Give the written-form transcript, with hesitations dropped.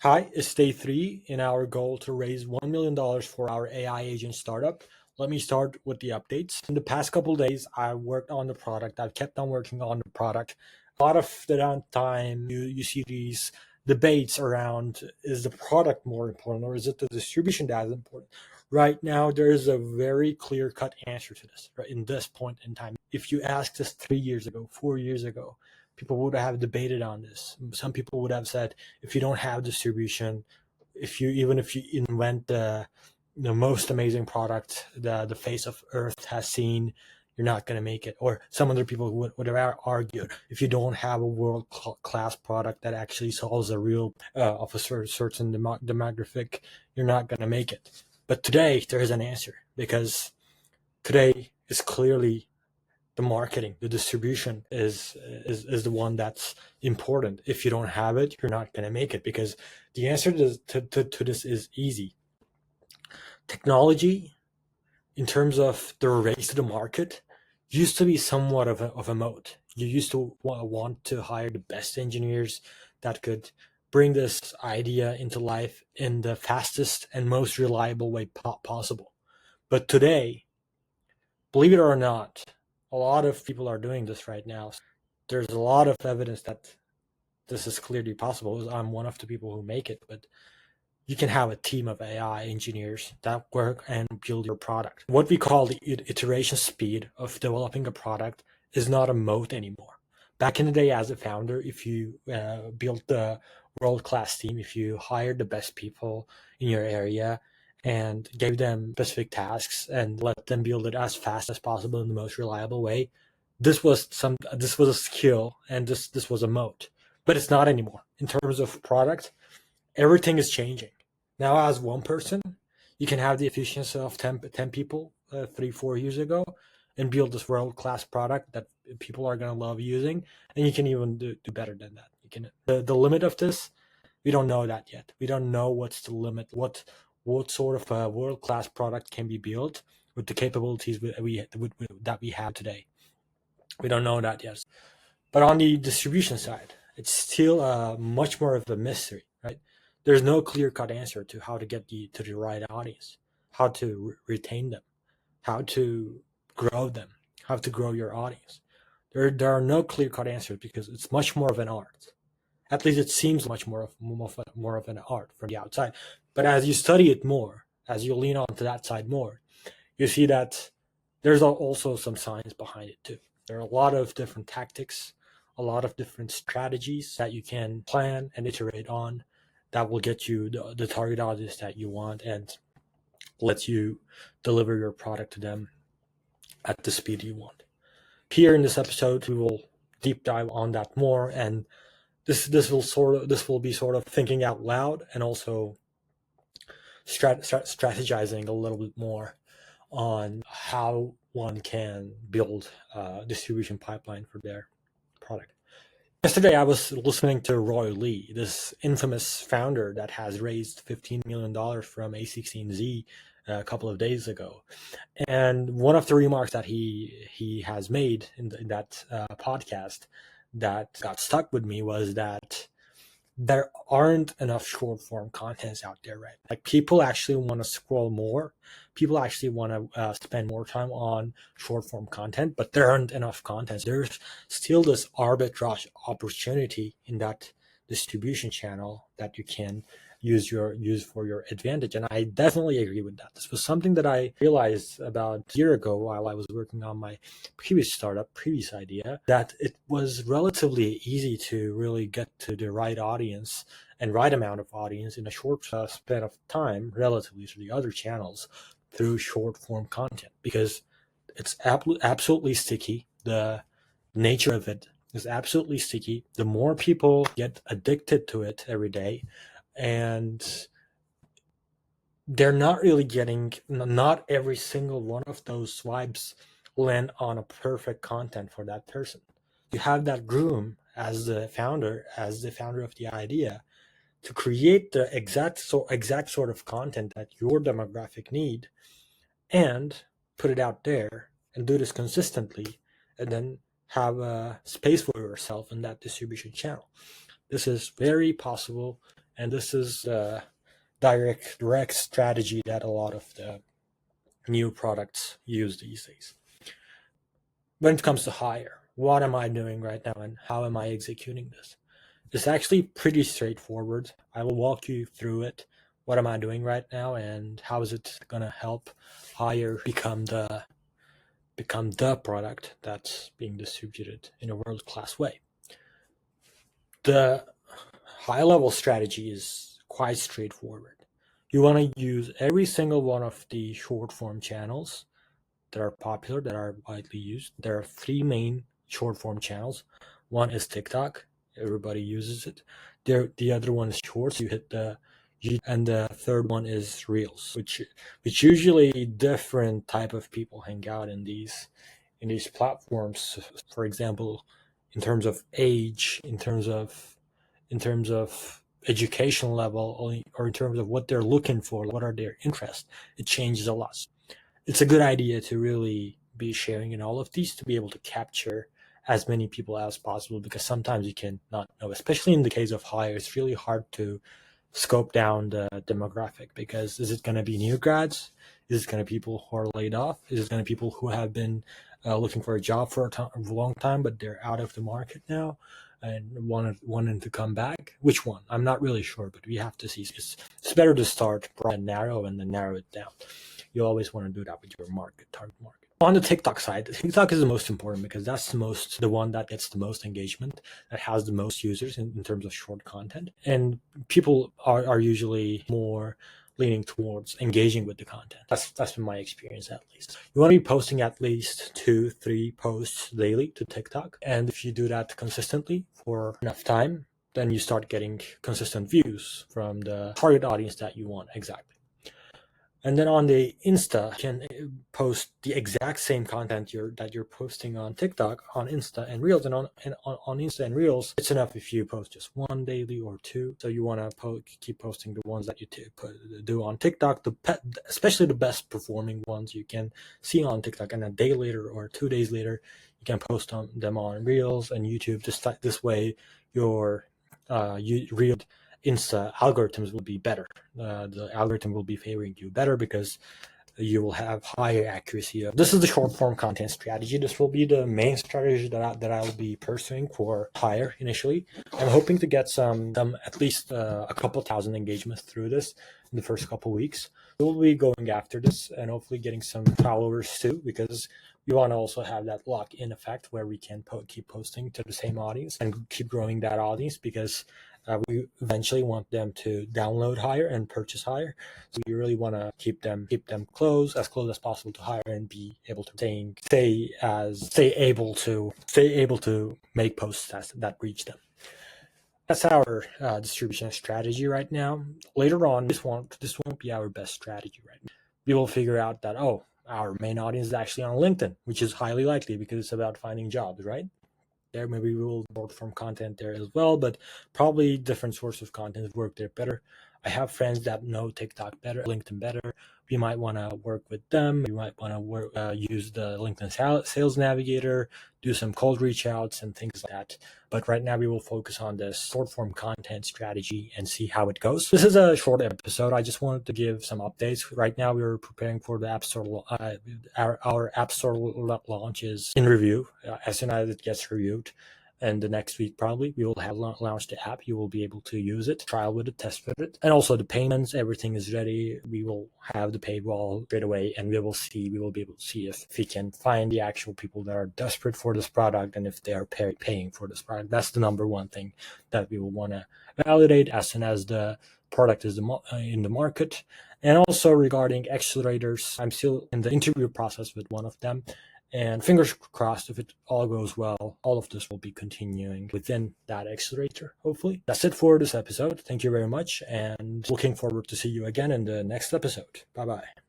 Hi, it's day three in our goal to raise $1 million for our AI agent startup. Let me start with the updates. In the past couple of days, I worked on the product. I've kept on working on the product. A lot of the downtime, you see these debates around, is the product more important or is it the distribution that is important? Right now, there is a very clear-cut answer to this, right, in this point in time. If you asked us 3 years ago, 4 years ago, people would have debated on this. Some people would have said, if you don't have distribution, if you invent the most amazing product the face of Earth has seen, you're not going to make it. Or some other people would have argued, if you don't have a world class product that actually solves a real of a certain demographic, you're not going to make it. But today there is an answer, because today is clearly the marketing, the distribution is the one that's important. If you don't have it, you're not going to make it, because the answer to this is easy. Technology, in terms of the race to the market, used to be somewhat of a moat. You used to want to hire the best engineers that could bring this idea into life in the fastest and most reliable way possible. But today, believe it or not, a lot of people are doing this right now. There's a lot of evidence that this is clearly possible. I'm one of the people who make it, but you can have a team of AI engineers that work and build your product. What we call the iteration speed of developing a product is not a moat anymore. Back in the day, as a founder, if you built a world-class team, if you hired the best people in your area and gave them specific tasks and let them build it as fast as possible in the most reliable way, this was a skill, and this was a moat. But it's not anymore. In terms of product, everything is changing. Now, as one person, you can have the efficiency of 10 people 3, 4 years ago and build this world-class product that people are going to love using. And you can even do better than that. The limit of this, we don't know that yet. We don't know what's the limit, what sort of a world-class product can be built with the capabilities that we have today. We don't know that yet. But on the distribution side, it's still much more of a mystery, right? There's no clear-cut answer to how to get to the right audience, how to retain them, how to grow them, how to grow your audience. There are no clear-cut answers, because it's much more of an art. At least it seems much more of an art from the outside. But as you study it more, as you lean onto that side more, you see that there's also some science behind it too. There are a lot of different tactics, a lot of different strategies that you can plan and iterate on that will get you the target audience that you want and lets you deliver your product to them at the speed you want. Here in this episode, we will deep dive on that more, and this will be sort of thinking out loud and also strategizing a little bit more on how one can build a distribution pipeline for their product. Yesterday, I was listening to Roy Lee, this infamous founder that has raised $15 million from A16Z a couple of days ago. And one of the remarks that he has made in that podcast that got stuck with me was that there aren't enough short form contents out there, right? Like, people actually want to scroll more. People actually want to spend more time on short form content, but there aren't enough content. There's still this arbitrage opportunity in that distribution channel that you can use for your advantage. And I definitely agree with that. This was something that I realized about a year ago while I was working on my previous idea, that it was relatively easy to really get to the right audience and right amount of audience in a short span of time relatively to the other channels through short form content, because it's absolutely sticky. The nature of it is absolutely sticky. The more people get addicted to it every day, and they're not really getting, not every single one of those swipes land on a perfect content for that person. You have that room as the founder of the idea to create the exact sort of content that your demographic need, and put it out there and do this consistently, and then have a space for yourself in that distribution channel. This is very possible, And this is the direct strategy that a lot of the new products use these days. When it comes to hire, what am I doing right now and how am I executing this? It's actually pretty straightforward. I will walk you through it. What am I doing right now and how is it going to help hire become the product that's being distributed in a world-class way? The high-level strategy is quite straightforward. You want to use every single one of the short-form channels that are popular, that are widely used. There are three main short-form channels. One is TikTok. Everybody uses it. The other one is Shorts. You hit the and the third one is Reels, which usually different type of people hang out in these platforms. For example, in terms of age, in terms of education level, or in terms of what they're looking for, what are their interests, it changes a lot. It's a good idea to really be sharing in all of these to be able to capture as many people as possible, because sometimes you can not know, especially in the case of hire, it's really hard to scope down the demographic, because is it going to be new grads? Is it going to be people who are laid off? Is it going to be people who have been looking for a job for a long time, but they're out of the market now and wanting to come back? Which one? I'm not really sure, but we have to see. It's better to start broad and narrow and then narrow it down. You always want to do that with your target market. On the TikTok side, TikTok is the most important because that's the one that gets the most engagement, that has the most users in terms of short content. And people are usually more leaning towards engaging with the content. That's been my experience, at least. You want to be posting at least 2-3 posts daily to TikTok. And if you do that consistently for enough time, then you start getting consistent views from the target audience that you want exactly. And then on the Insta, you can post the exact same content that you're posting on TikTok on Insta and Reels. And on Insta and Reels, it's enough if you post just one daily or two. So you want to keep posting the ones that you do on TikTok, especially the best performing ones you can see on TikTok. And a day later or 2 days later, you can post them on Reels and YouTube. This way, your Reel Insta algorithms will be better. The algorithm will be favoring you better because you will have higher accuracy. This is the short form content strategy. This will be the main strategy that I will be pursuing for hire initially. I'm hoping to get some at least a couple thousand engagements through this in the first couple weeks. We'll be going after this and hopefully getting some followers too, because we want to also have that lock-in effect where we can keep posting to the same audience and keep growing that audience, because we eventually want them to download hire and purchase hire. So we really want to keep them close as possible to hire and be able to stay able to make posts that reach them. That's our distribution strategy right now. Later on, this won't be our best strategy right now. We will figure out that our main audience is actually on LinkedIn, which is highly likely because it's about finding jobs, right? There, maybe we will board from content there as well, but probably different source of content work there better. I have friends that know TikTok better, LinkedIn better. We might want to work with them. We might want to use the LinkedIn Sales Navigator, do some cold reach outs and things like that. But right now we will focus on this short form content strategy and see how it goes. This is a short episode. I just wanted to give some updates. Right now we're preparing for the App Store. Our App Store launch is in review. As soon as it gets reviewed, and the next week probably we will have launched the app. You will be able to use it, trial with it, test with it, and also the payments. Everything is ready. We will have the paywall straight away, and we will be able to see if we can find the actual people that are desperate for this product and if they are paying for this product. That's the number one thing that we will want to validate as soon as the product is in the market. And also regarding accelerators, I'm still in the interview process with one of them. And fingers crossed, if it all goes well, all of this will be continuing within that accelerator, hopefully. That's it for this episode. Thank you very much, and looking forward to see you again in the next episode. Bye-bye.